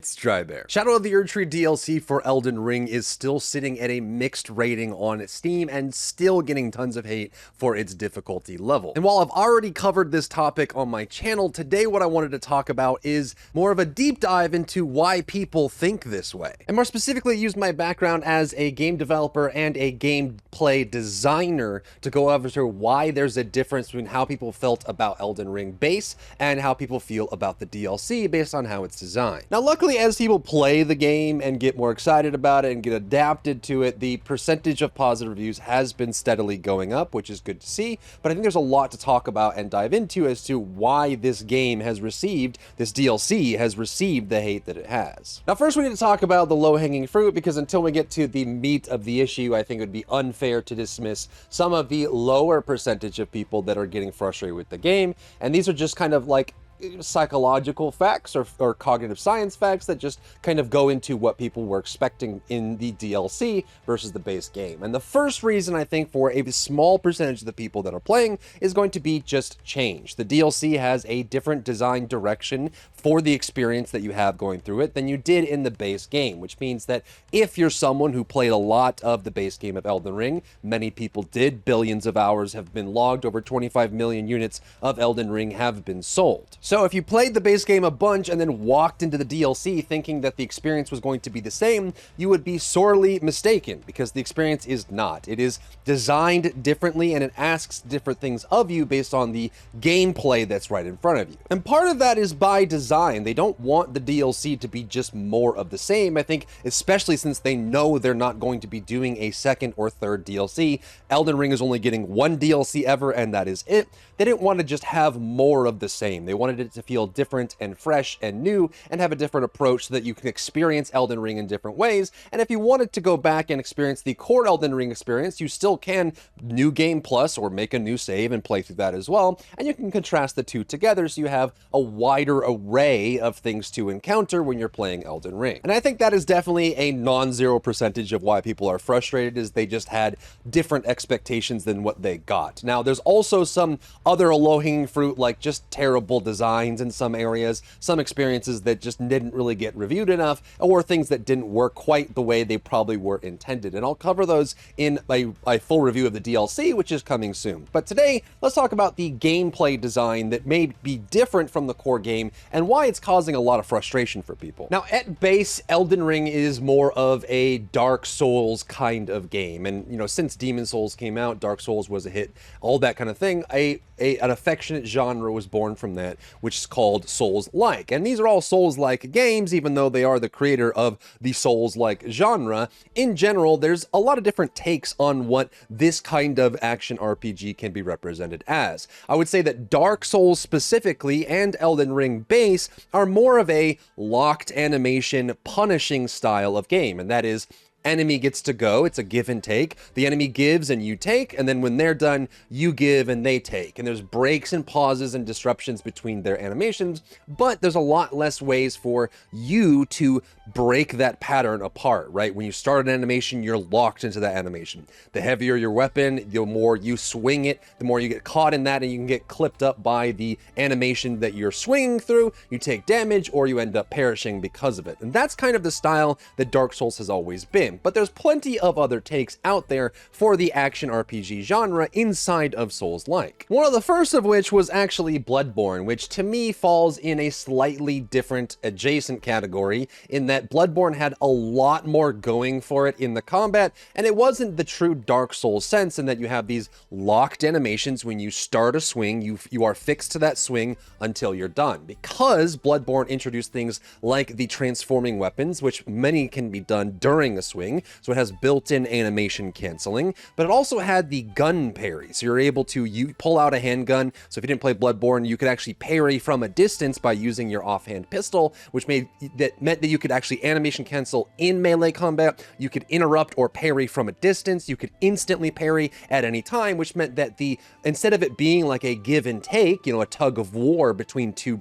It's Drybear. Shadow of the Erdtree DLC for Elden Ring is still sitting at a mixed rating on Steam and still getting tons of hate for its difficulty level. And while I've already covered this topic on my channel, today what I wanted to talk about is more of a deep dive into why people think this way. And more specifically, use my background as a game developer and a gameplay designer to go over why there's a difference between how people felt about Elden Ring base and how people feel about the DLC based on how it's designed. Now, luckily, as people play the game and get more excited about it and get adapted to it, the percentage of positive reviews has been steadily going up, which is good to see. But I think there's a lot to talk about and dive into as to why this game has received, this DLC has received the hate that it has. Now, first we need to talk about the low-hanging fruit, because until we get to the meat of the issue, I think it would be unfair to dismiss some of the lower percentage of people that are getting frustrated with the game. And these are just kind of like psychological facts or cognitive science facts that just kind of go into what people were expecting in the DLC versus the base game. And the first reason I think for a small percentage of the people that are playing is going to be just change. The DLC has a different design direction for the experience that you have going through it than you did in the base game, which means that if you're someone who played a lot of the base game of Elden Ring, many people did, billions of hours have been logged, over 25 million units of Elden Ring have been sold. So if you played the base game a bunch and then walked into the DLC thinking that the experience was going to be the same, you would be sorely mistaken, because the experience is not. It is designed differently and it asks different things of you based on the gameplay that's right in front of you. And part of that is by design. They don't want the DLC to be just more of the same. I think especially since they know they're not going to be doing a second or third DLC. Elden Ring is only getting one DLC ever, and that is it. They didn't want to just have more of the same. They wanted it to feel different and fresh and new and have a different approach so that you can experience Elden Ring in different ways. And if you wanted to go back and experience the core Elden Ring experience, you still can New Game Plus or make a new save and play through that as well. And you can contrast the two together so you have a wider array of things to encounter when you're playing Elden Ring. And I think that is definitely a non-zero percentage of why people are frustrated, is they just had different expectations than what they got. Now, there's also some other low-hanging fruit, like just terrible designs in some areas, some experiences that just didn't really get reviewed enough, or things that didn't work quite the way they probably were intended. And I'll cover those in a full review of the DLC, which is coming soon. But today, let's talk about the gameplay design that may be different from the core game and why it's causing a lot of frustration for people. Now, at base, Elden Ring is more of a Dark Souls kind of game. And, you know, since Demon Souls came out, Dark Souls was a hit, all that kind of thing. An affectionate genre was born from that, which is called Souls-like. And these are all Souls-like games, even though they are the creator of the Souls-like genre. In general, there's a lot of different takes on what this kind of action RPG can be represented as. I would say that Dark Souls specifically and Elden Ring base are more of a locked animation punishing style of game, and that is, enemy gets to go, it's a give and take. The enemy gives and you take, and then when they're done, you give and they take. And there's breaks and pauses and disruptions between their animations, but there's a lot less ways for you to break that pattern apart, right? When you start an animation, you're locked into that animation. The heavier your weapon, the more you swing it, the more you get caught in that, and you can get clipped up by the animation that you're swinging through. You take damage or you end up perishing because of it. And that's kind of the style that Dark Souls has always been. But there's plenty of other takes out there for the action RPG genre inside of Souls-like. One of the first of which was actually Bloodborne, which to me falls in a slightly different adjacent category, in that Bloodborne had a lot more going for it in the combat, and it wasn't the true Dark Souls sense in that you have these locked animations. When you start a swing, you are fixed to that swing until you're done. Because Bloodborne introduced things like the transforming weapons, which many can be done during a swing, so it has built-in animation canceling, but it also had the gun parry, so you're able to pull out a handgun. So if you didn't play Bloodborne, you could actually parry from a distance by using your offhand pistol, which meant that you could actually animation cancel in melee combat. You could interrupt or parry from a distance. You could instantly parry at any time, which meant that instead of it being like a give and take, you know, a tug of war between two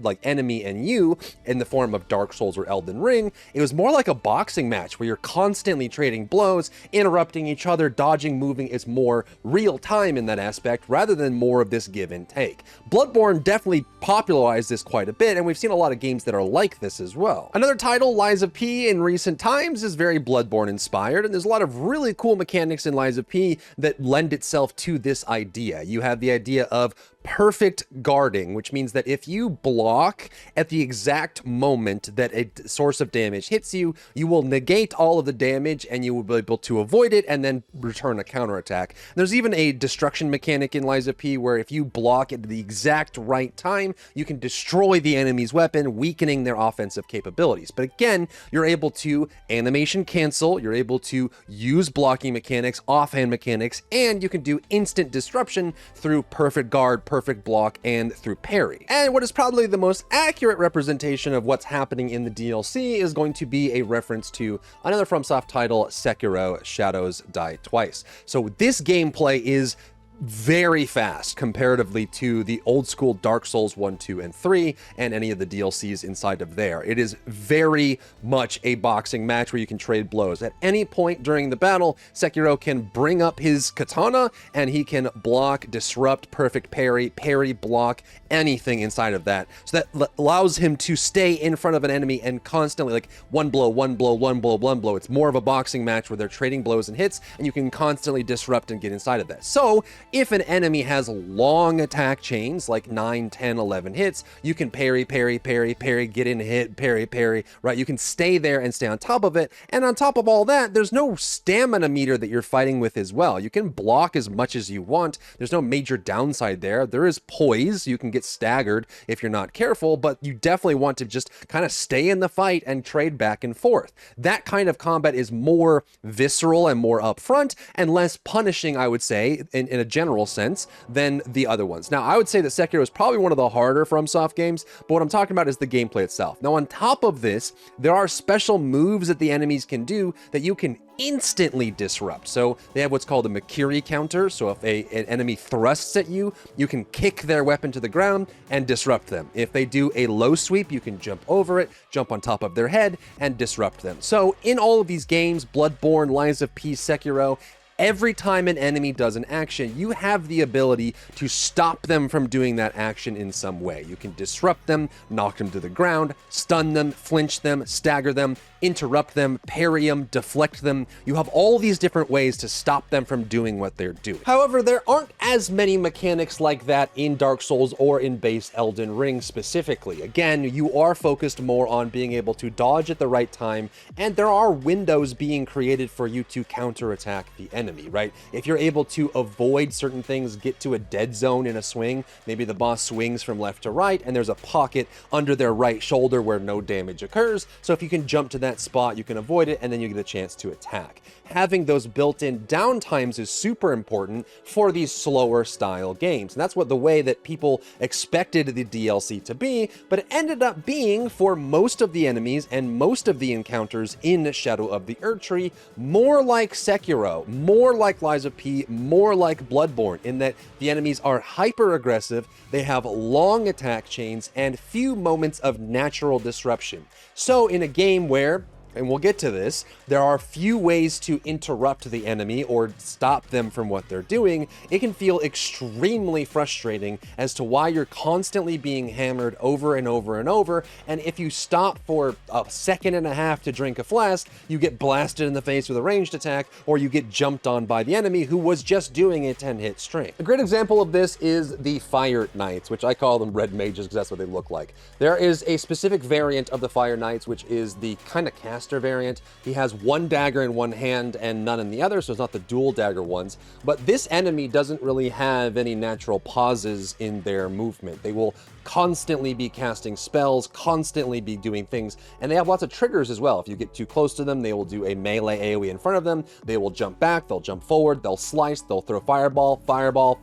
like enemy and you in the form of Dark Souls or Elden Ring, it was more like a boxing match where you're constantly trading blows, interrupting each other, dodging, moving. It's more real time in that aspect rather than more of this give and take. Bloodborne definitely popularized this quite a bit, and we've seen a lot of games that are like this as well. Another title, Lies of P, in recent times is very Bloodborne inspired, and there's a lot of really cool mechanics in Lies of P that lend itself to this idea. You have the idea of perfect guarding, which means that if you block at the exact moment that a source of damage hits you, you will negate all of the damage and you will be able to avoid it and then return a counterattack. There's even a destruction mechanic in Lies of P where if you block at the exact right time, you can destroy the enemy's weapon, weakening their offensive capabilities. But again, you're able to animation cancel, you're able to use blocking mechanics, offhand mechanics, and you can do instant disruption through perfect guard, perfect block, and through parry. And what is probably the most accurate representation of what's happening in the DLC is going to be a reference to another FromSoft title, Sekiro: Shadows Die Twice. So this gameplay is very fast comparatively to the old school Dark Souls 1, 2, and 3 and any of the DLCs inside of there. It is very much a boxing match where you can trade blows. At any point during the battle, Sekiro can bring up his katana and he can block, disrupt, perfect parry, block, anything inside of that. So that allows him to stay in front of an enemy and constantly, like, one blow, one blow, one blow, one blow. It's more of a boxing match where they're trading blows and hits, and you can constantly disrupt and get inside of that. So if an enemy has long attack chains, like 9, 10, 11 hits, you can parry, get in, hit, parry, right? You can stay there and stay on top of it. And on top of all that, there's no stamina meter that you're fighting with as well. You can block as much as you want. There's no major downside there. There is poise. You can get staggered if you're not careful, but you definitely want to just kind of stay in the fight and trade back and forth. That kind of combat is more visceral and more upfront and less punishing, I would say, in a general sense, than the other ones. Now, I would say that Sekiro is probably one of the harder FromSoft games, but what I'm talking about is the gameplay itself. Now, on top of this, there are special moves that the enemies can do that you can instantly disrupt. So they have what's called a Makiri counter. So if an enemy thrusts at you, you can kick their weapon to the ground and disrupt them. If they do a low sweep, you can jump over it, jump on top of their head, and disrupt them. So in all of these games, Bloodborne, Lies of P, Sekiro, every time an enemy does an action, you have the ability to stop them from doing that action in some way. You can disrupt them, knock them to the ground, stun them, flinch them, stagger them, interrupt them, parry them, deflect them. You have all these different ways to stop them from doing what they're doing. However, there aren't as many mechanics like that in Dark Souls or in base Elden Ring specifically. Again, you are focused more on being able to dodge at the right time, and there are windows being created for you to counterattack the enemy, right? If you're able to avoid certain things, get to a dead zone in a swing, maybe the boss swings from left to right, and there's a pocket under their right shoulder where no damage occurs. So if you can jump to that spot, you can avoid it, and then you get a chance to attack. Having those built-in downtimes is super important for these slower style games. And that's what the way that people expected the DLC to be, but it ended up being, for most of the enemies and most of the encounters in Shadow of the Erdtree, more like Sekiro, more like Lies of P, more like Bloodborne, in that the enemies are hyper-aggressive, they have long attack chains, and few moments of natural disruption. So in a game where, and we'll get to this, there are few ways to interrupt the enemy or stop them from what they're doing, it can feel extremely frustrating as to why you're constantly being hammered over and over and over, and if you stop for a second and a half to drink a flask, you get blasted in the face with a ranged attack, or you get jumped on by the enemy who was just doing a 10-hit string. A great example of this is the Fire Knights, which I call them Red Mages because that's what they look like. There is a specific variant of the Fire Knights, which is the kind of variant. He has one dagger in one hand and none in the other, so it's not the dual dagger ones. But this enemy doesn't really have any natural pauses in their movement. They will constantly be casting spells, constantly be doing things, and they have lots of triggers as well. If you get too close to them, they will do a melee AoE in front of them, they will jump back, they'll jump forward, they'll slice, they'll throw fireball, fireball.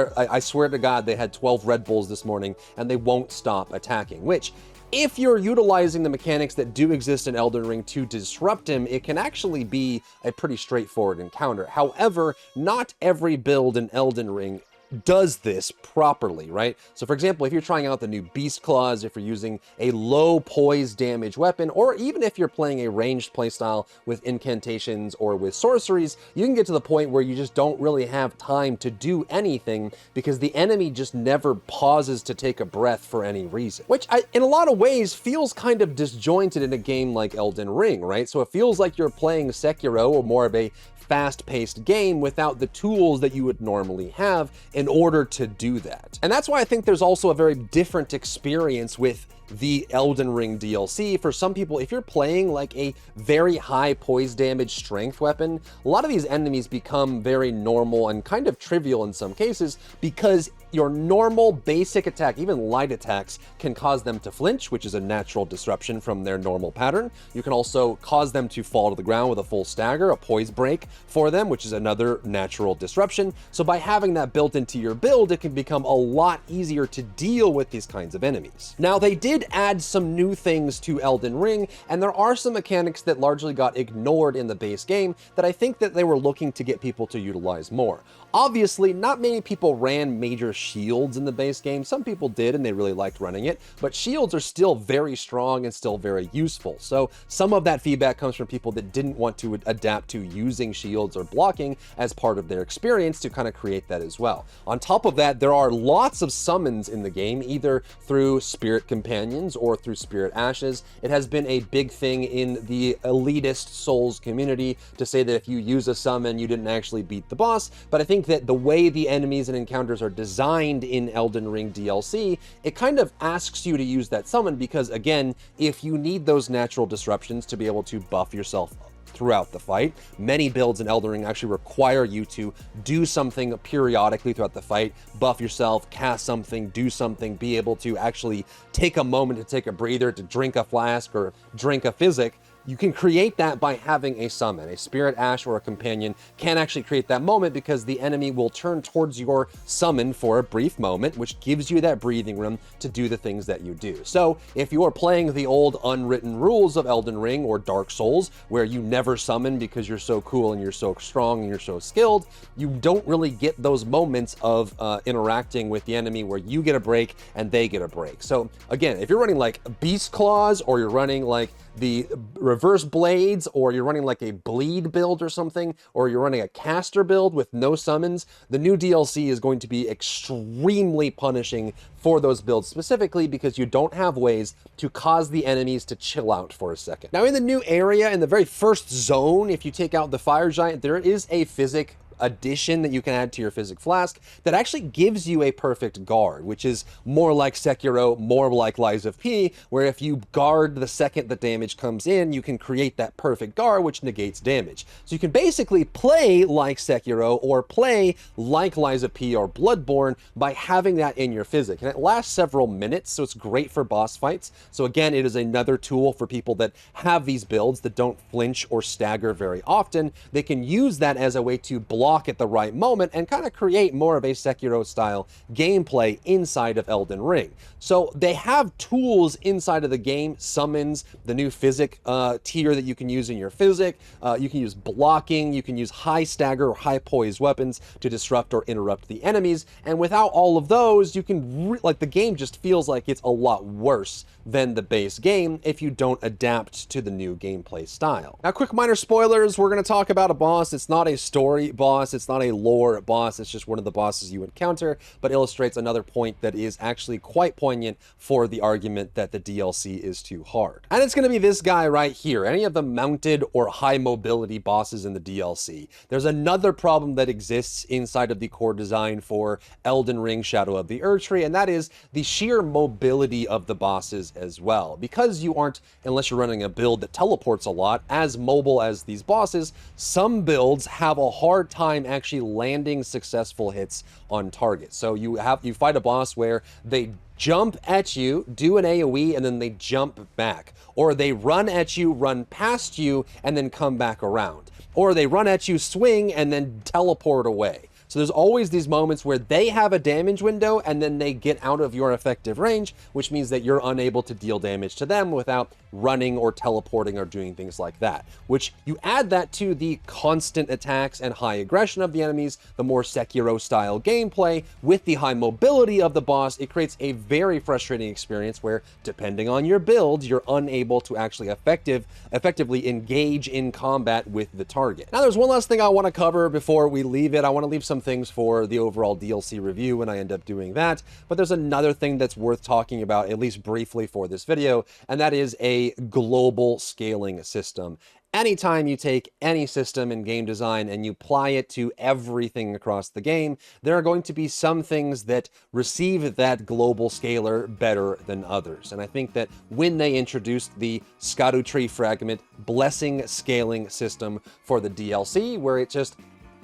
I swear to God, they had 12 Red Bulls this morning, and they won't stop attacking, which, if you're utilizing the mechanics that do exist in Elden Ring to disrupt him, it can actually be a pretty straightforward encounter. However, not every build in Elden Ring does this properly, right? So for example, if you're trying out the new Beast Claws, if you're using a low poise damage weapon, or even if you're playing a ranged playstyle with incantations or with sorceries, you can get to the point where you just don't really have time to do anything because the enemy just never pauses to take a breath for any reason. Which in a lot of ways feels kind of disjointed in a game like Elden Ring, right? So it feels like you're playing Sekiro or more of a fast-paced game without the tools that you would normally have in order to do that. And that's why I think there's also a very different experience with the Elden Ring DLC. For some people, if you're playing like a very high poise damage strength weapon, a lot of these enemies become very normal and kind of trivial in some cases because your normal basic attack, even light attacks, can cause them to flinch, which is a natural disruption from their normal pattern. You can also cause them to fall to the ground with a full stagger, a poise break for them, which is another natural disruption. So by having that built into your build, it can become a lot easier to deal with these kinds of enemies. Now, they did add some new things to Elden Ring, and there are some mechanics that largely got ignored in the base game that I think that they were looking to get people to utilize more. Obviously, not many people ran major shields in the base game. Some people did, and they really liked running it, but shields are still very strong and still very useful. So some of that feedback comes from people that didn't want to adapt to using shields or blocking as part of their experience to kind of create that as well. On top of that, there are lots of summons in the game, either through spirit companions or through spirit ashes. It has been a big thing in the elitist Souls community to say that if you use a summon, you didn't actually beat the boss, but I think that the way the enemies and encounters are designed in Elden Ring DLC, it kind of asks you to use that summon because, again, if you need those natural disruptions to be able to buff yourself throughout the fight, many builds in Elden Ring actually require you to do something periodically throughout the fight, buff yourself, cast something, do something, be able to actually take a moment to take a breather, to drink a flask or drink a physic. You can create that by having a summon. A spirit ash or a companion can actually create that moment because the enemy will turn towards your summon for a brief moment, which gives you that breathing room to do the things that you do. So if you are playing the old unwritten rules of Elden Ring or Dark Souls, where you never summon because you're so cool and you're so strong and you're so skilled, you don't really get those moments of interacting with the enemy where you get a break and they get a break. So again, if you're running like Beast Claws or you're running like the reverse blades, or you're running like a bleed build or something, or you're running a caster build with no summons, the new DLC is going to be extremely punishing for those builds specifically because you don't have ways to cause the enemies to chill out for a second. Now in the new area, in the very first zone, if you take out the fire giant, there is a physic addition that you can add to your physic flask that actually gives you a perfect guard, which is more like Sekiro, more like Lies of P, where if you guard the second the damage comes in, you can create that perfect guard which negates damage. So you can basically play like Sekiro or play like Lies of P or Bloodborne by having that in your physic. And it lasts several minutes, so it's great for boss fights. So again, it is another tool for people that have these builds that don't flinch or stagger very often. They can use that as a way to block at the right moment and kind of create more of a Sekiro style gameplay inside of Elden Ring. So they have tools inside of the game, summons, the new physic tier that you can use in your physic, you can use blocking, you can use high stagger or high poise weapons to disrupt or interrupt the enemies, and without all of those, you can, like, the game just feels like it's a lot worse than the base game if you don't adapt to the new gameplay style. Now, quick minor spoilers, we're going to talk about a boss. It's not a story boss, it's not a lore boss, it's just one of the bosses you encounter, but illustrates another point that is actually quite poignant for the argument that the DLC is too hard. And it's going to be this guy right here, any of the mounted or high mobility bosses in the DLC. There's another problem that exists inside of the core design for Elden Ring Shadow of the Erdtree, and that is the sheer mobility of the bosses as well. Because you aren't, unless you're running a build that teleports a lot, as mobile as these bosses, some builds have a hard time actually landing successful hits on target. So you fight a boss where they jump at you, do an AoE, and then they jump back. Or they run at you, run past you, and then come back around. Or they run at you, swing, and then teleport away. So there's always these moments where they have a damage window and then they get out of your effective range, which means that you're unable to deal damage to them without running or teleporting or doing things like that. Which you add that to the constant attacks and high aggression of the enemies, the more Sekiro style gameplay with the high mobility of the boss, it creates a very frustrating experience where, depending on your build, you're unable to actually effectively engage in combat with the target. Now, there's one last thing I want to cover before we leave it. I want to leave some things for the overall DLC review when I end up doing that, but there's another thing that's worth talking about, at least briefly for this video, and that is a global scaling system. Anytime you take any system in game design and you apply it to everything across the game, there are going to be some things that receive that global scaler better than others. And I think that when they introduced the Scadutree Fragment blessing scaling system for the DLC, where it just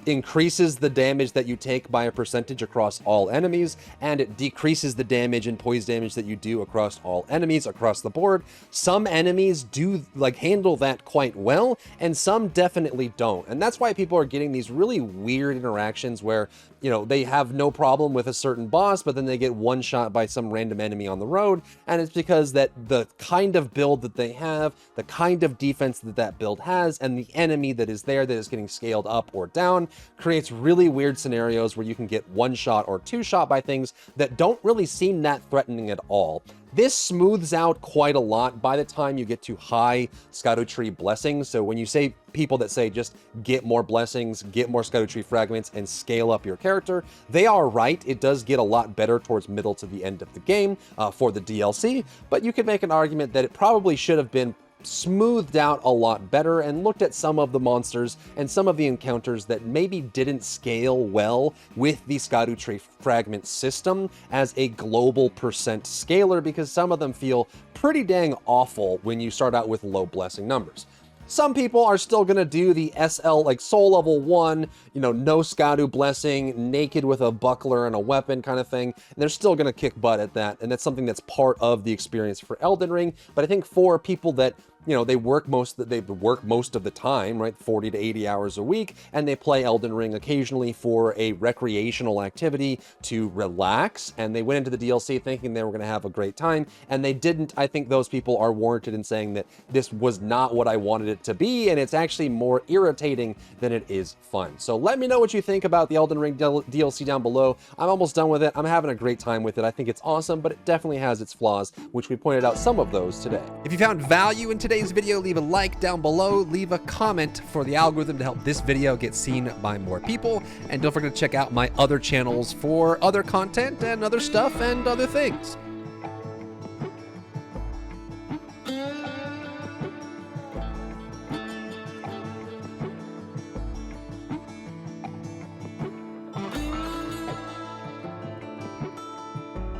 increases the damage that you take by a percentage across all enemies, and it decreases the damage and poise damage that you do across all enemies across the board. Some enemies do handle that quite well, and some definitely don't. And that's why people are getting these really weird interactions where, you know, they have no problem with a certain boss, but then they get one shot by some random enemy on the road. And it's because that the kind of build that they have, the kind of defense that that build has, and the enemy that is there that is getting scaled up or down creates really weird scenarios where you can get one shot or two shot by things that don't really seem that threatening at all. This smooths out quite a lot by the time you get to high Scadutree blessings. So when you say people that say just get more blessings, get more Scadutree fragments, and scale up your character, they are right. It does get a lot better towards middle to the end of the game for the DLC, but you could make an argument that it probably should have been smoothed out a lot better and looked at some of the monsters and some of the encounters that maybe didn't scale well with the Scadutree fragment system as a global percent scaler, because some of them feel pretty dang awful when you start out with low blessing numbers. Some people are still going to do the SL, like soul level 1, you know, no Scadu blessing, naked with a buckler and a weapon kind of thing. And they're still going to kick butt at that. And that's something that's part of the experience for Elden Ring. But I think for people that, you know, they work most of the time, right? 40 to 80 hours a week, and they play Elden Ring occasionally for a recreational activity to relax, and they went into the DLC thinking they were going to have a great time, and they didn't. I think those people are warranted in saying that this was not what I wanted it to be, and it's actually more irritating than it is fun. So let me know what you think about the Elden Ring DLC down below. I'm almost done with it. I'm having a great time with it. I think it's awesome, but it definitely has its flaws, which we pointed out some of those today. If you found value in today's video, leave a like down below, leave a comment for the algorithm to help this video get seen by more people, and don't forget to check out my other channels for other content and other stuff and other things.